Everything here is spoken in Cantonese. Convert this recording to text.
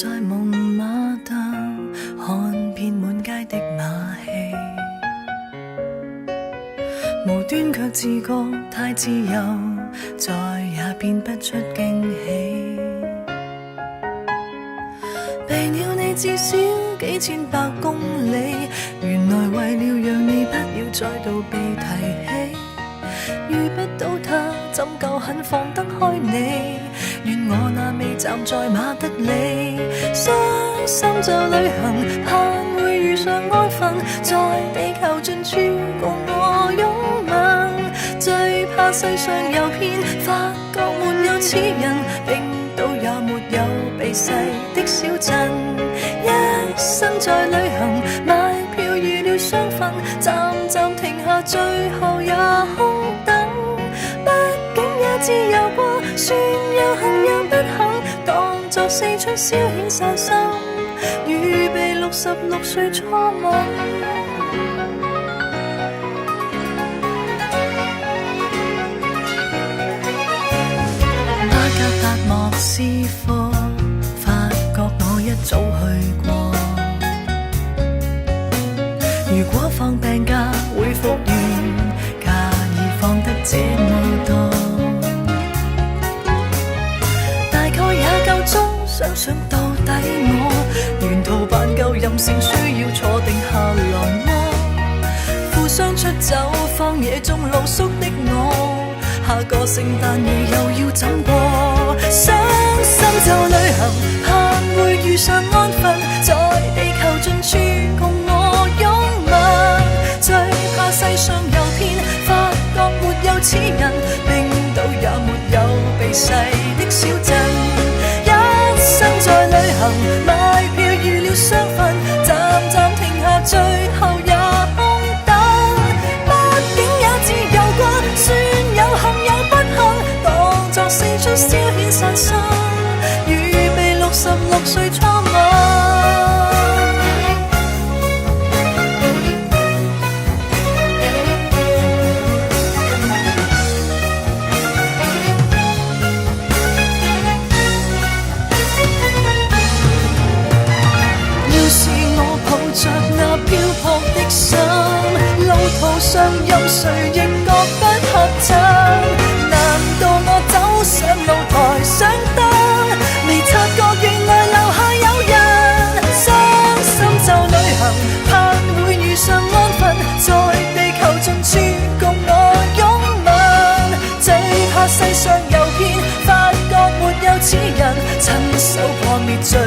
在蒙馬特看遍滿街的馬戲，無端卻自覺太自由，再也變不出驚喜。避了你至少幾千百公里，原來為了讓你不要再度被提起。遇不到他，怎夠肯放得開你？願我那未站在馬德里，傷心就旅行，盼會遇上安分，在地球盡處共我擁吻。最怕世上有遍，發覺沒有此人，冰島也沒有避世的小鎮。一生在旅行，買票預了雙份，站站停下，最後也空等。畢竟也自由過，算有幸有不幸，當作四出消遣散心，預備66歲初吻。巴格達莫斯科，發覺我一早去過。如果放病假會復原，假已放得這麼多，大概也夠鐘想想到底我沿途扮夠任性，需要坐定下來麼？負傷出走荒野中露宿的我，下個聖誕夜又要怎過？傷心就旅行，盼會遇上安分，在地球盡處共我擁吻。最怕世上有遍，發覺沒有此人，冰島也沒有避世的小鎮。一生在旅行，買票預了雙份，站站停下，最後也空等。畢竟也自由過，算有幸有不幸，當作四出消遣散心，預備66歲初吻。漂泊的心，路途上任誰亦覺不合襯。難道我走上露台想登，未察覺原來樓下有人？傷心就旅行，盼會遇上安分，在地球盡處共我擁吻。最怕世上有遍，發覺沒有此人，親手破滅最